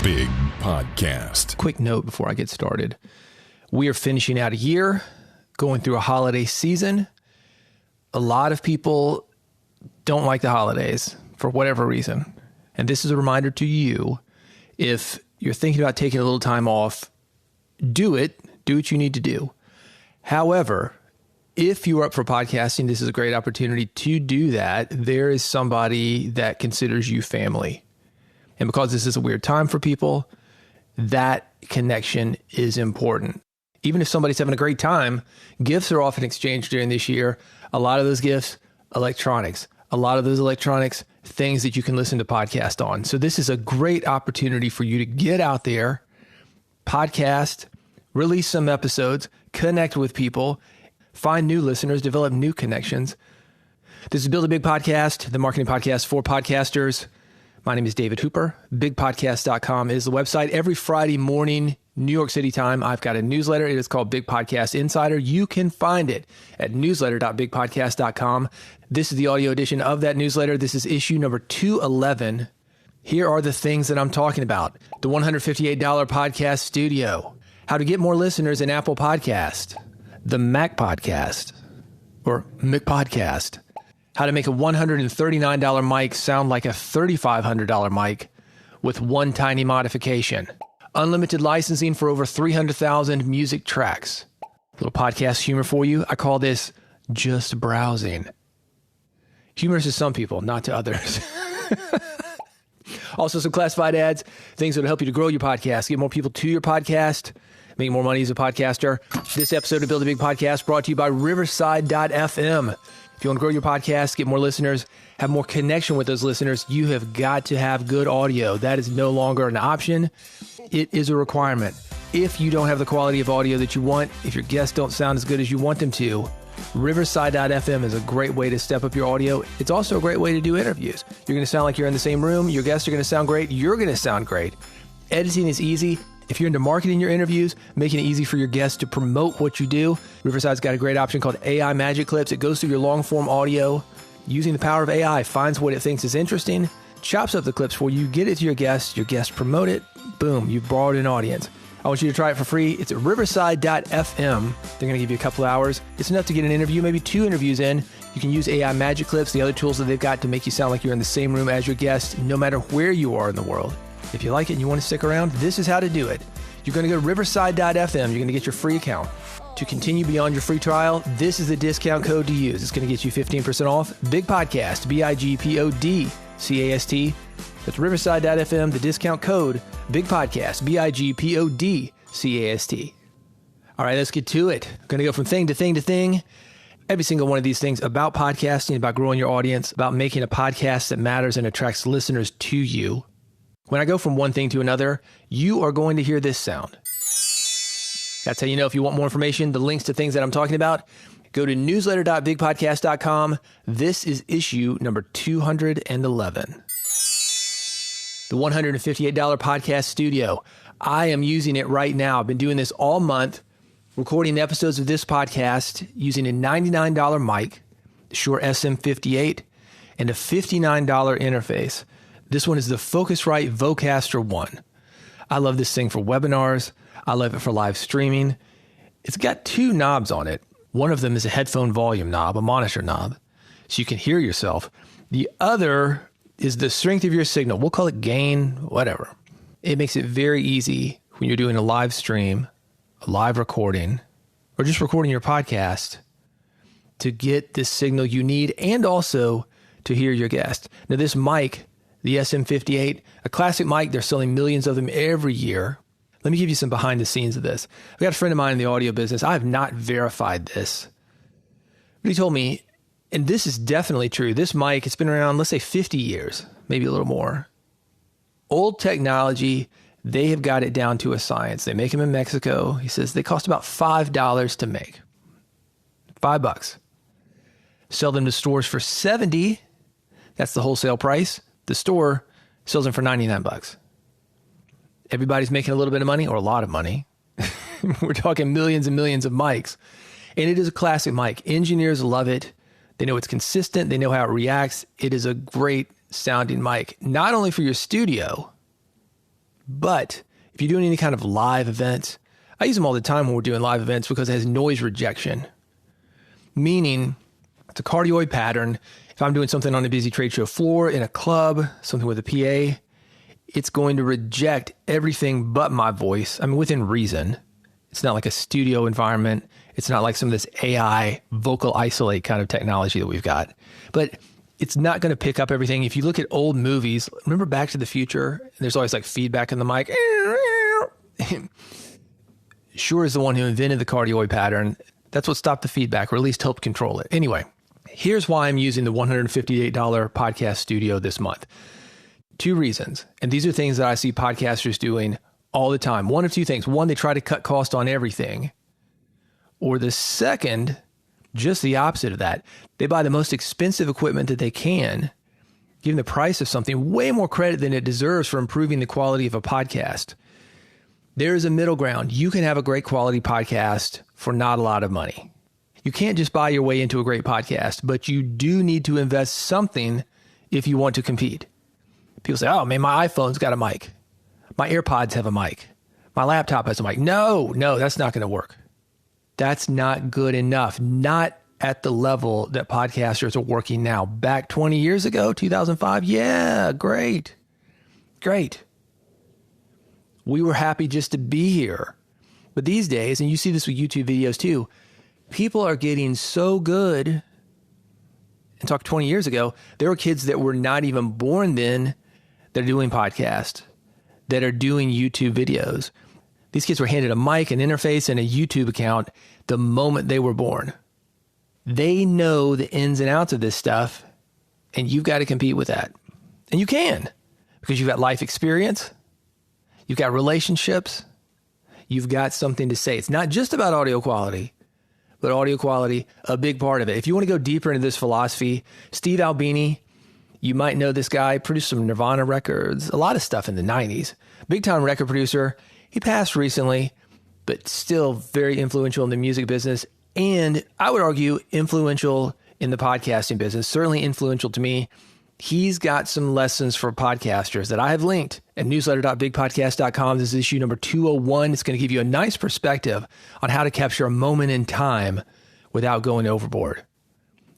Big Podcast. Quick note before I get started. We are finishing out a year, going through a holiday season. A lot of people don't like the holidays for whatever reason. And this is a reminder to you, if you're thinking about taking a little time off, do it. Do what you need to do. However, if you are up for podcasting, this is a great opportunity to do that. There is somebody that considers you family. And because this is a weird time for people, that connection is important. Even if somebody's having a great time, gifts are often exchanged during this year. A lot of those gifts, electronics. A lot of those electronics, things that you can listen to podcasts on. So this is a great opportunity for you to get out there, podcast, release some episodes, connect with people, find new listeners, develop new connections. This is Build a Big Podcast, the marketing podcast for podcasters. My name is David Hooper. BigPodcast.com is the website. Every Friday morning, New York City time, I've got a newsletter. It is called Big Podcast Insider. You can find it at newsletter.bigpodcast.com. This is the audio edition of that newsletter. This is issue number 211. Here are the things that I'm talking about. The $158 podcast studio. How to get more listeners in Apple Podcast. The Mac Podcast, or McPodcast. How to make a $139 mic sound like a $3,500 mic with one tiny modification. Unlimited licensing for over 300,000 music tracks. A little podcast humor for you. I call this just browsing. Humorous to some people, not to others. Also some classified ads, things that will help you to grow your podcast, get more people to your podcast, make more money as a podcaster. This episode of Build a Big Podcast brought to you by Riverside.fm. If you want to grow your podcast, get more listeners, have more connection with those listeners, you have got to have good audio. That is no longer an option. It is a requirement. If you don't have the quality of audio that you want, if your guests don't sound as good as you want them to, Riverside.fm is a great way to step up your audio. It's also a great way to do interviews. You're going to sound like you're in the same room. Your guests are going to sound great. You're going to sound great. Editing is easy. If you're into marketing your interviews, making it easy for your guests to promote what you do, Riverside's got a great option called AI Magic Clips. It goes through your long form audio, using the power of AI, finds what it thinks is interesting, chops up the clips for you, get it to your guests promote it, boom, you've brought an audience. I want you to try it for free. It's at riverside.fm. They're going to give you a couple hours. It's enough to get an interview, maybe 2 interviews in. You can use AI Magic Clips, the other tools that they've got to make you sound like you're in the same room as your guest, no matter where you are in the world. If you like it and you want to stick around, this is how to do it. You're going to go to riverside.fm. You're going to get your free account. To continue beyond your free trial, this is the discount code to use. It's going to get you 15% off. Big Podcast, BIGPODCAST. That's riverside.fm, the discount code, Big Podcast, BIGPODCAST. All right, let's get to it. I'm going to go from thing to thing to thing. Every single one of these things about podcasting, about growing your audience, about making a podcast that matters and attracts listeners to you. When I go from one thing to another, you are going to hear this sound. That's how you know if you want more information, the links to things that I'm talking about, go to newsletter.bigpodcast.com. This is issue number 211. The $158 podcast studio. I am using it right now. I've been doing this all month, recording episodes of this podcast using a $99 mic, the Shure SM58, and a $59 interface. This one is the Focusrite Vocaster 1. I love this thing for webinars. I love it for live streaming. It's got 2 knobs on it. One of them is a headphone volume knob, a monitor knob, so you can hear yourself. The other is the strength of your signal. We'll call it gain, whatever. It makes it very easy when you're doing a live stream, a live recording, or just recording your podcast to get the signal you need and also to hear your guest. Now, this mic, the SM58, a classic mic. They're selling millions of them every year. Let me give you some behind the scenes of this. I've got a friend of mine in the audio business. I have not verified this, but he told me, and this is definitely true. This mic, it's been around, let's say 50 years, maybe a little more. Old technology, they have got it down to a science. They make them in Mexico. He says they cost about $5 to make. $5. Sell them to stores for $70. That's the wholesale price. The store sells them for $99. Everybody's making a little bit of money or a lot of money. We're talking millions and millions of mics. And it is a classic mic. Engineers love it. They know it's consistent. They know how it reacts. It is a great sounding mic, not only for your studio, But if you're doing any kind of live events, I use them all the time when we're doing live events because it has noise rejection, meaning it's a cardioid pattern. If I'm doing something on a busy trade show floor, in a club, something with a PA, it's going to reject everything but my voice. I mean, within reason. It's not like a studio environment. It's not like some of this AI vocal isolate kind of technology that we've got. But it's not going to pick up everything. If you look at old movies, remember Back to the Future? There's always like feedback in the mic. Shure is the one who invented the cardioid pattern. That's what stopped the feedback, or at least helped control it. Anyway, here's why I'm using the $158 podcast studio this month. 2 reasons. And these are things that I see podcasters doing all the time. One of 2 things. One, they try to cut cost on everything. Or the second, just the opposite of that. They buy the most expensive equipment that they can, giving the price of something way more credit than it deserves for improving the quality of a podcast. There is a middle ground. You can have a great quality podcast for not a lot of money. You can't just buy your way into a great podcast, but you do need to invest something if you want to compete. People say, oh man, my iPhone's got a mic. My AirPods have a mic. My laptop has a mic. No, that's not going to work. That's not good enough. Not at the level that podcasters are working now. Back 20 years ago, 2005, yeah, great. We were happy just to be here. But these days, and you see this with YouTube videos too, people are getting so good. And talk 20 years ago, there were kids that were not even born then that are doing podcasts, that are doing YouTube videos. These kids were handed a mic, an interface, and a YouTube account the moment they were born. They know the ins and outs of this stuff, and you've got to compete with that. And you can, because you've got life experience, you've got relationships, you've got something to say. It's not just about audio quality, but audio quality, a big part of it. If you want to go deeper into this philosophy, Steve Albini, you might know this guy, produced some Nirvana records, a lot of stuff in the 90s. Big time record producer. He passed recently, but still very influential in the music business. And I would argue influential in the podcasting business, certainly influential to me. He's got some lessons for podcasters that I have linked at newsletter.bigpodcast.com. This is issue number 201. It's going to give you a nice perspective on how to capture a moment in time without going overboard.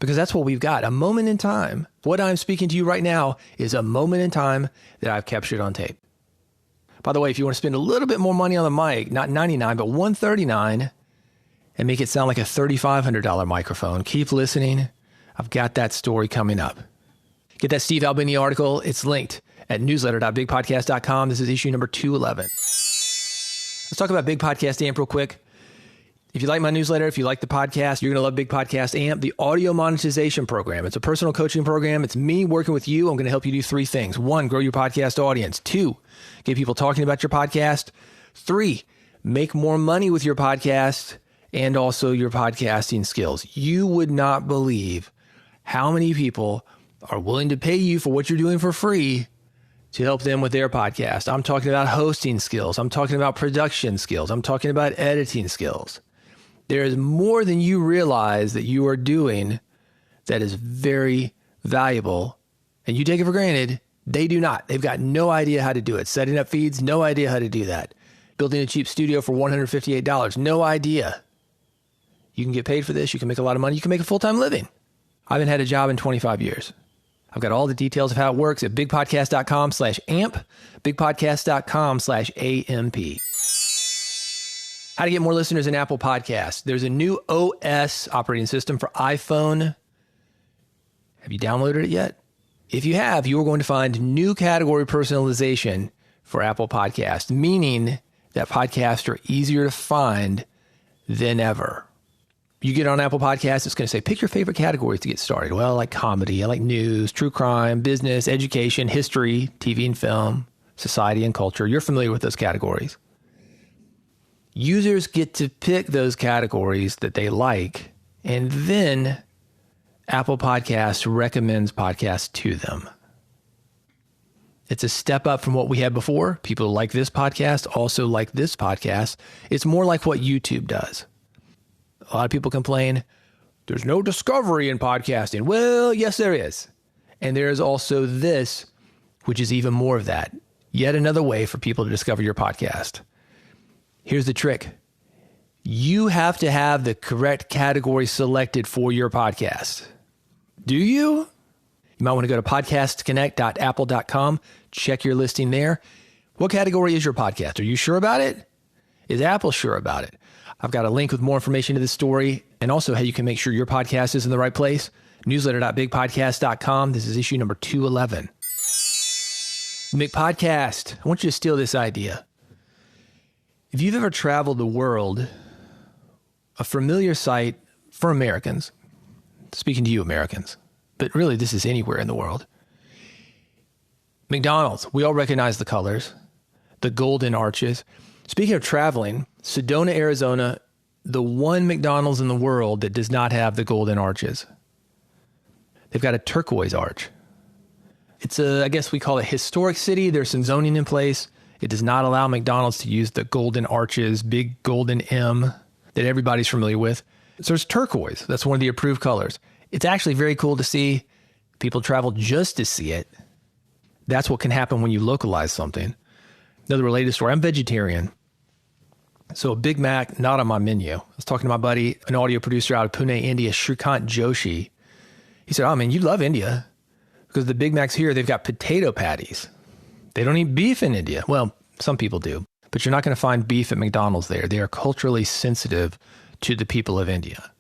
Because that's what we've got, a moment in time. What I'm speaking to you right now is a moment in time that I've captured on tape. By the way, if you want to spend a little bit more money on the mic, not $99, but $139, and make it sound like a $3,500 microphone, keep listening. I've got that story coming up. Get that Steve Albini article. It's linked at newsletter.bigpodcast.com. This is issue number 211. Let's talk about Big Podcast Amp real quick. If you like my newsletter, if you like the podcast, you're going to love Big Podcast Amp, the audio monetization program. It's a personal coaching program. It's me working with you. I'm going to help you do 3 things. 1, grow your podcast audience. 2, get people talking about your podcast. 3, make more money with your podcast and also your podcasting skills. You would not believe how many people are willing to pay you for what you're doing for free to help them with their podcast. I'm talking about hosting skills. I'm talking about production skills. I'm talking about editing skills. There is more than you realize that you are doing that is very valuable, and you take it for granted. They do not. They've got no idea how to do it. Setting up feeds, no idea how to do that. Building a cheap studio for $158, no idea. You can get paid for this. You can make a lot of money. You can make a full-time living. I haven't had a job in 25 years. I've got all the details of how it works at bigpodcast.com/amp, bigpodcast.com/AMP. How to get more listeners in Apple Podcasts. There's a new OS operating system for iPhone. Have you downloaded it yet? If you have, you are going to find new category personalization for Apple Podcasts, meaning that podcasts are easier to find than ever. You get on Apple Podcasts, it's going to say, pick your favorite categories to get started. Well, I like comedy, I like news, true crime, business, education, history, TV and film, society and culture. You're familiar with those categories. Users get to pick those categories that they like, and then Apple Podcasts recommends podcasts to them. It's a step up from what we had before. People like this podcast, also like this podcast. It's more like what YouTube does. A lot of people complain, there's no discovery in podcasting. Well, yes, there is. And there is also this, which is even more of that. Yet another way for people to discover your podcast. Here's the trick. You have to have the correct category selected for your podcast. Do you? You might want to go to podcastconnect.apple.com, check your listing there. What category is your podcast? Are you sure about it? Is Apple sure about it? I've got a link with more information to this story and also how you can make sure your podcast is in the right place. Newsletter.bigpodcast.com. This is issue number 211. McPodcast. I want you to steal this idea. If you've ever traveled the world, a familiar sight for Americans, speaking to you Americans, but really this is anywhere in the world. McDonald's, we all recognize the colors, the golden arches. Speaking of traveling, Sedona, Arizona, the one McDonald's in the world that does not have the golden arches. They've got a turquoise arch. It's I guess we call it historic city. There's some zoning in place. It does not allow McDonald's to use the golden arches, big golden M that everybody's familiar with. So it's turquoise. That's one of the approved colors. It's actually very cool to see. People travel just to see it. That's what can happen when you localize something. Another related story. I'm vegetarian. So a Big Mac, not on my menu. I was talking to my buddy, an audio producer out of Pune, India, Shrikant Joshi. He said, oh man, you love India. Because the Big Macs here, they've got potato patties. They don't eat beef in India. Well, some people do. But you're not going to find beef at McDonald's there. They are culturally sensitive to the people of India.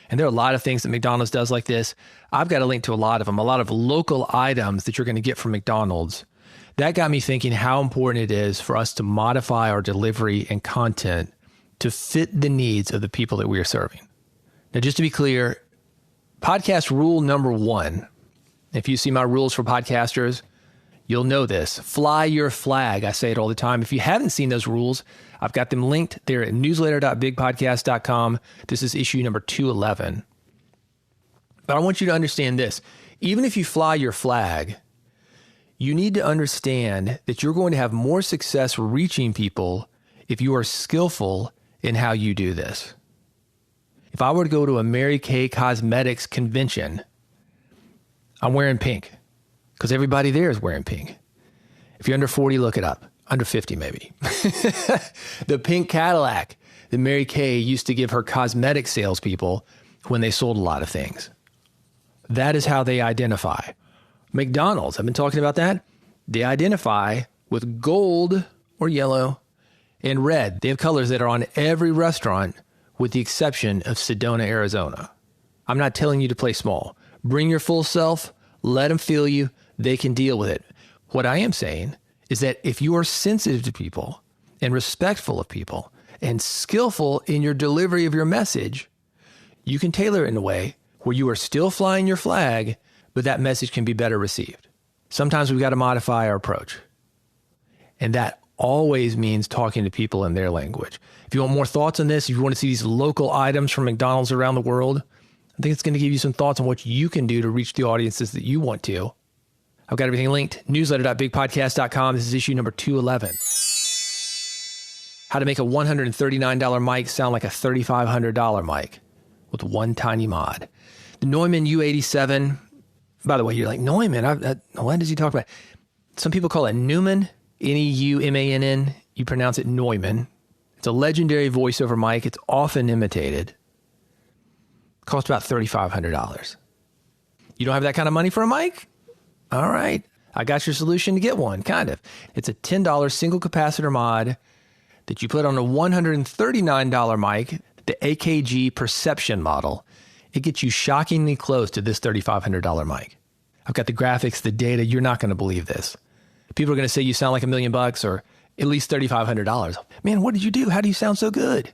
And there are a lot of things that McDonald's does like this. I've got a link to a lot of them, a lot of local items that you're going to get from McDonald's. That got me thinking how important it is for us to modify our delivery and content to fit the needs of the people that we are serving. Now, just to be clear, podcast rule number 1, if you see my rules for podcasters, you'll know this. Fly your flag. I say it all the time. If you haven't seen those rules, I've got them linked there at newsletter.bigpodcast.com. This is issue number 211. But I want you to understand this. Even if you fly your flag, you need to understand that you're going to have more success reaching people if you are skillful in how you do this. If I were to go to a Mary Kay Cosmetics convention, I'm wearing pink because everybody there is wearing pink. If you're under 40, look it up. Under 50, maybe. The pink Cadillac that Mary Kay used to give her cosmetic salespeople when they sold a lot of things. That is how they identify. McDonald's, I've been talking about that. They identify with gold or yellow and red. They have colors that are on every restaurant with the exception of Sedona, Arizona. I'm not telling you to play small. Bring your full self. Let them feel you. They can deal with it. What I am saying is that if you are sensitive to people and respectful of people and skillful in your delivery of your message, you can tailor it in a way where you are still flying your flag, but that message can be better received. Sometimes we've got to modify our approach. And that always means talking to people in their language. If you want more thoughts on this, if you want to see these local items from McDonald's around the world, I think it's going to give you some thoughts on what you can do to reach the audiences that you want to. I've got everything linked. Newsletter.bigpodcast.com. This is issue number 211. How to make a $139 mic sound like a $3,500 mic with one tiny mod. The Neumann U87. By the way, you're like, Neumann? What does he talk about? Some people call it Neumann, Neumann. You pronounce it Neumann. It's a legendary voiceover mic. It's often imitated. Costs about $3,500. You don't have that kind of money for a mic? All right. I got your solution to get one, kind of. It's a $10 single capacitor mod that you put on a $139 mic, the AKG Perception model. It gets you shockingly close to this $3,500 mic. I've got the graphics, the data. You're not going to believe this. People are going to say you sound like $1 million or at least $3,500. Man, what did you do? How do you sound so good?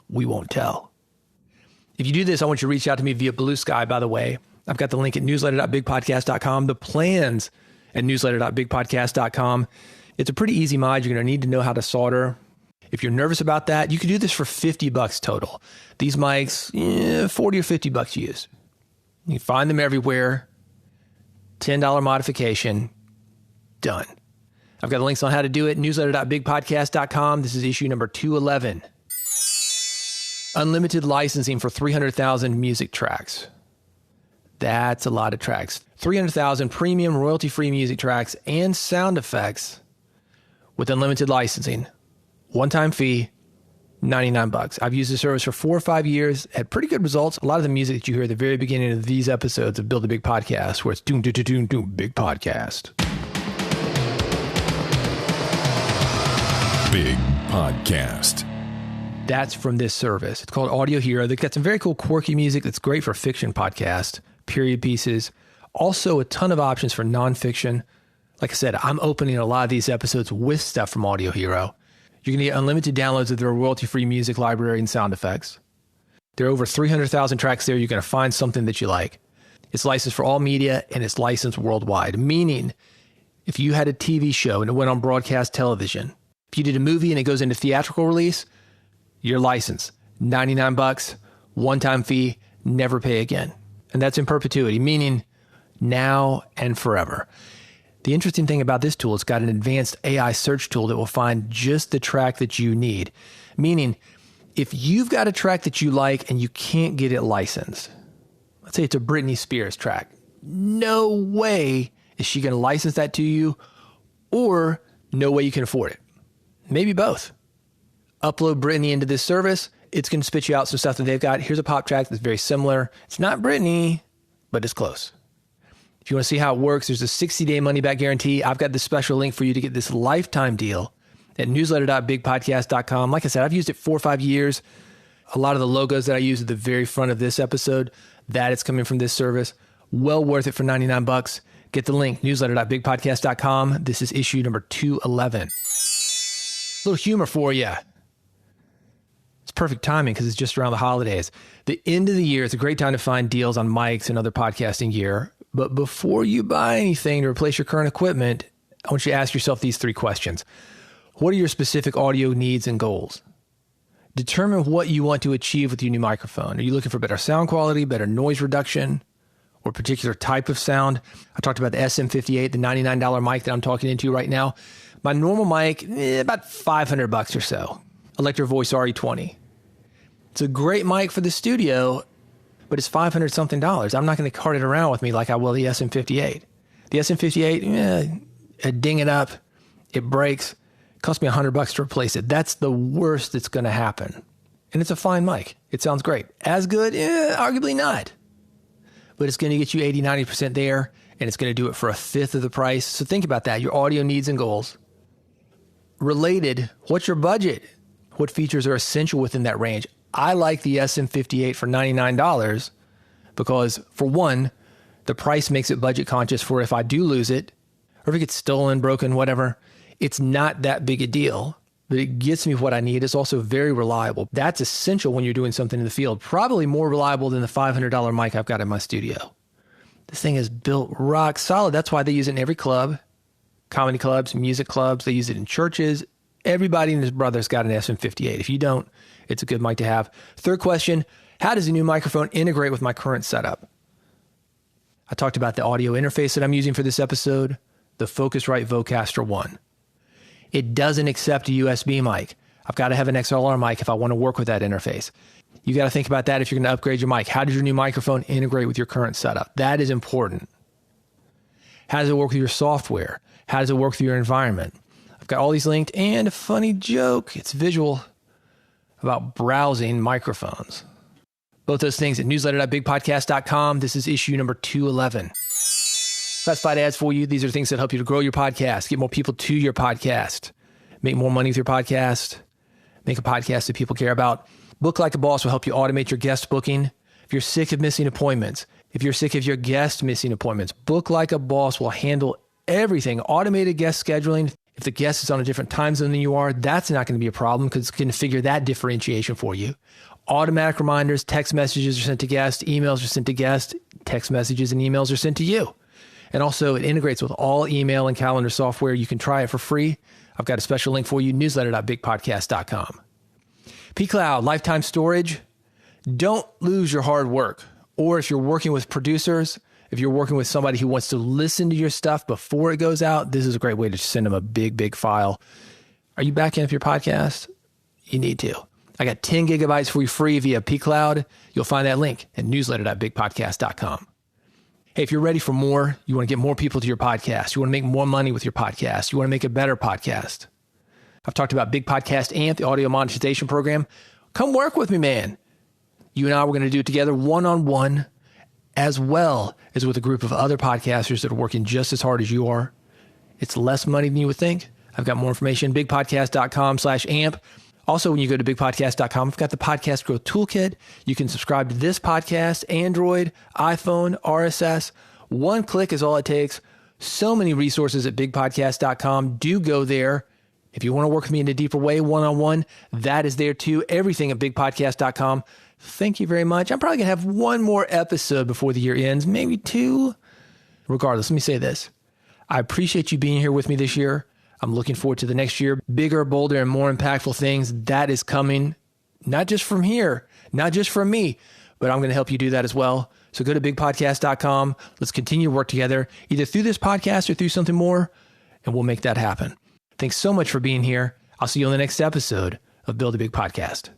We won't tell. If you do this, I want you to reach out to me via Blue Sky, by the way. I've got the link at newsletter.bigpodcast.com, the plans at newsletter.bigpodcast.com. It's a pretty easy mod. You're going to need to know how to solder. If you're nervous about that, you can do this for $50 total. These mics, $40 or $50 used. You can find them everywhere. $10 modification. Done. I've got the links on how to do it. Newsletter.bigpodcast.com. This is issue number 211. Unlimited licensing for 300,000 music tracks. That's a lot of tracks. 300,000 premium royalty-free music tracks and sound effects with unlimited licensing. One-time fee, $99. I've used the service for 4 or 5 years, had pretty good results. A lot of the music that you hear at the very beginning of these episodes of Build a Big Podcast, where it's doom, doom, doom, doom, big podcast. Big podcast. That's from this service. It's called Audio Hero. They've got some very cool, quirky music that's great for fiction podcasts, period pieces. Also, a ton of options for nonfiction. Like I said, I'm opening a lot of these episodes with stuff from Audio Hero. You're going to get unlimited downloads of their royalty-free music library and sound effects. There are over 300,000 tracks there. You're going to find something that you like. It's licensed for all media, and it's licensed worldwide, meaning if you had a TV show and it went on broadcast television, if you did a movie and it goes into theatrical release, you're licensed. $99, one-time fee, never pay again. And that's in perpetuity, meaning now and forever. The interesting thing about this tool, it's got an advanced AI search tool that will find just the track that you need. Meaning, if you've got a track that you like and you can't get it licensed, let's say it's a Britney Spears track, no way is she going to license that to you, or no way you can afford it. Maybe both. Upload Britney into this service, it's going to spit you out some stuff that they've got. Here's a pop track that's very similar. It's not Britney, but it's close. If you want to see how it works, there's a 60-day money-back guarantee. I've got this special link for you to get this lifetime deal at newsletter.bigpodcast.com. Like I said, I've used it 4 or 5 years. A lot of the logos that I use at the very front of this episode, that is coming from this service. Well worth it for $99. Get the link, newsletter.bigpodcast.com. This is issue number 211. A little humor for you. It's perfect timing because it's just around the holidays. The end of the year is a great time to find deals on mics and other podcasting gear. But before you buy anything to replace your current equipment, I want you to ask yourself these 3 questions. What are your specific audio needs and goals? Determine what you want to achieve with your new microphone. Are you looking for better sound quality, better noise reduction, or a particular type of sound? I talked about the SM58, the $99 mic that I'm talking into right now. My normal mic, about $500 or so. Electro Voice RE20. It's a great mic for the studio, but it's $500 something. I'm not going to cart it around with me like I will the SM58. The SM58, ding it up, it breaks, it cost me $100 to replace it. That's the worst that's going to happen. And it's a fine mic. It sounds great. As good? Arguably not. But it's going to get you 80, 90% there, and it's going to do it for 1/5 of the price. So think about that, your audio needs and goals. Related, what's your budget? What features are essential within that range? I like the SM58 for $99 because, for one, the price makes it budget conscious for if I do lose it, or if it gets stolen, broken, whatever, it's not that big a deal, but it gets me what I need. It's also very reliable. That's essential when you're doing something in the field. Probably more reliable than the $500 mic I've got in my studio. This thing is built rock solid. That's why they use it in every club, comedy clubs, music clubs. They use it in churches. Everybody and his brother's got an SM58. If you don't, it's a good mic to have. 3rd question, how does a new microphone integrate with my current setup? I talked about the audio interface that I'm using for this episode, the Focusrite Vocaster 1. It doesn't accept a USB mic. I've got to have an XLR mic if I want to work with that interface. You got to think about that if you're going to upgrade your mic. How does your new microphone integrate with your current setup? That is important. How does it work with your software? How does it work with your environment? I've got all these linked, and a funny joke, it's visual, about browsing microphones. Both those things at newsletter.bigpodcast.com. This is issue number 211. Classified ads for you. These are things that help you to grow your podcast, get more people to your podcast, make more money with your podcast, make a podcast that people care about. Book Like a Boss will help you automate your guest booking. If you're sick of missing appointments, if you're sick of your guest missing appointments, Book Like a Boss will handle everything. Automated guest scheduling. If the guest is on a different time zone than you are, that's not going to be a problem because it's going to figure that differentiation for you. Automatic reminders, text messages are sent to guests, emails are sent to guests, text messages and emails are sent to you. And also it integrates with all email and calendar software. You can try it for free. I've got a special link for you, newsletter.bigpodcast.com. pCloud, lifetime storage. Don't lose your hard work. Or if you're working with producers, if you're working with somebody who wants to listen to your stuff before it goes out, this is a great way to send them a big, big file. Are you backing up your podcast? You need to. I got 10 gigabytes for you free via pCloud. You'll find that link at newsletter.bigpodcast.com. Hey, if you're ready for more, you want to get more people to your podcast, you want to make more money with your podcast, you want to make a better podcast. I've talked about Big Podcast AMP, the audio monetization program. Come work with me, man. You and I, we're going to do it together one-on-one, as well as with a group of other podcasters that are working just as hard as you are. It's less money than you would think. I've got more information, bigpodcast.com/amp. Also, when you go to bigpodcast.com, I've got the Podcast Growth Toolkit. You can subscribe to this podcast, Android, iPhone, RSS. One click is all it takes. So many resources at bigpodcast.com. Do go there. If you want to work with me in a deeper way, one-on-one, that is there too. Everything at bigpodcast.com. Thank you very much. I'm probably going to have one more episode before the year ends, maybe two. Regardless, let me say this. I appreciate you being here with me this year. I'm looking forward to the next year. Bigger, bolder, and more impactful things. That is coming, not just from here, not just from me, but I'm going to help you do that as well. So go to bigpodcast.com. Let's continue to work together, either through this podcast or through something more, and we'll make that happen. Thanks so much for being here. I'll see you on the next episode of Build a Big Podcast.